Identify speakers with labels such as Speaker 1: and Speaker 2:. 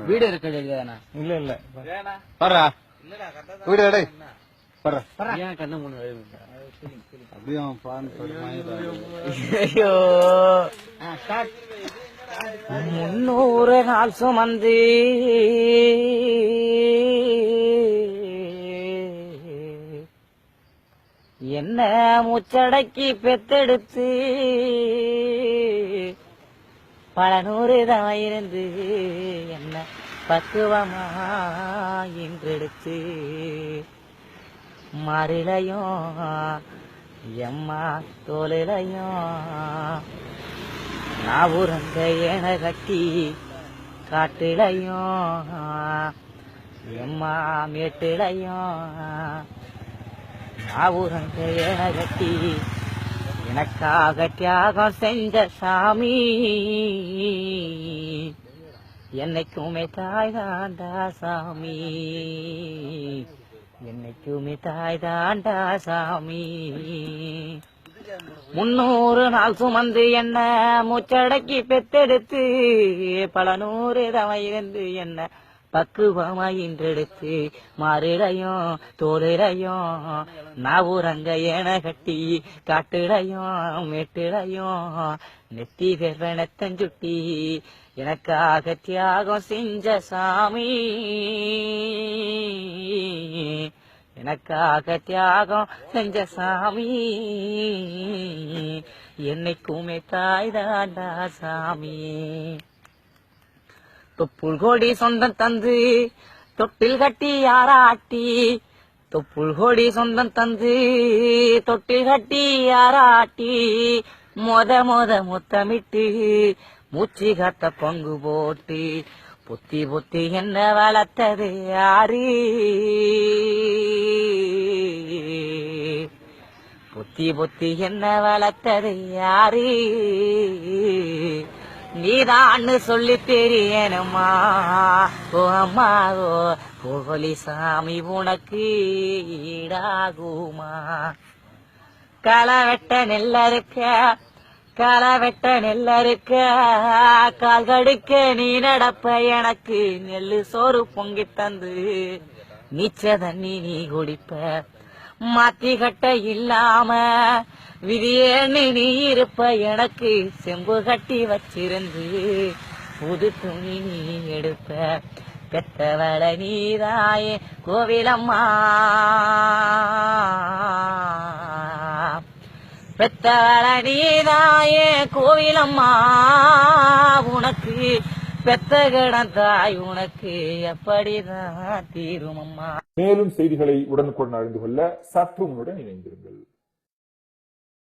Speaker 1: வீடு இருக்க இல்ல இல்ல
Speaker 2: பாரா வீடு எடை பாரா
Speaker 1: ஏன் கண்ணு மூணு
Speaker 2: அப்படியே
Speaker 1: ஐயோ 300 நாள் சுமந்து என்ன மூச்சடக்கி பெத்தெடுத்து பல நூறு தான் இருந்து என்ன பக்குவமா இன்றெடுத்து மாறிலையும் எம்மா தோலிலையும் நான் உறங்க என கட்டி காட்டிலையும் எம்மா மேட்டிலையும் நான் உறங்க என கட்டி எனக்காக தியாகம் செஞ்ச சாமி என்னைக்குமே தாய் தாண்டா சாமி என்னைக்குமே தாய் தாண்டா சாமி 300 நாள் சுமந்து என்ன மூச்சடக்கி பெத்தெடுத்து பல நூறு தவம் இருந்து என்ன பக்குவமா இன்றெடுத்து மாறிலையும் தோலிலையும் நான் உறங்க என கட்டி காட்டிலையும் மேட்டிலையும் நெத்தி வெறுவனத்தஞ்சுட்டி எனக்காக தியாகம் செஞ்ச சாமி எனக்காக தியாகம் செஞ்ச சாமி என்னைக்குமே தாய் தாண்டா சாமி தொப்புள் கோடி சொந்தம் தந்து தொட்டில் கட்டி யாராட்டி தொப்புள் கோடி சொந்தம் தந்து தொட்டில் கட்டி யாராட்டி மொத முத்தமிட்டு மூச்சு காத்த பங்கு போட்டு பொத்தி பொத்தி என்ன வளர்த்தது யாரு பொத்தி பொத்தி என்ன வளர்த்தது யாரு நீதான்னு சொல்லி தெரியணுமா ஓ அம்மா ஓ கோகலி சாமி உனக்கு ஈடாகுமா களை வெட்ட நெல்ல இருக்க கால் கடுக்க நீ நடப்ப எனக்கு நெல்லு சோறு பொங்கி தந்து நீச்ச தண்ணி நீ குடிப்ப மாத்தி கட்ட இல்லாம விதியேன்னு நீ இருப்ப எனக்கு செம்பு கட்டி வச்சிருந்து புது துணி நீ எடுப்ப பெத்தவள நீதாயே கோவிலம்மா பெத்தவள நீதாயே கோவிலம்மா உனக்கு பெத்த கடன் தாய் உனக்கு எப்படிதான் தீருமம்மா.
Speaker 3: மேலும் செய்திகளை உடனுக்குடன் அறிந்து கொள்ள சற்று முன்னுடன் இணைந்திருங்கள்.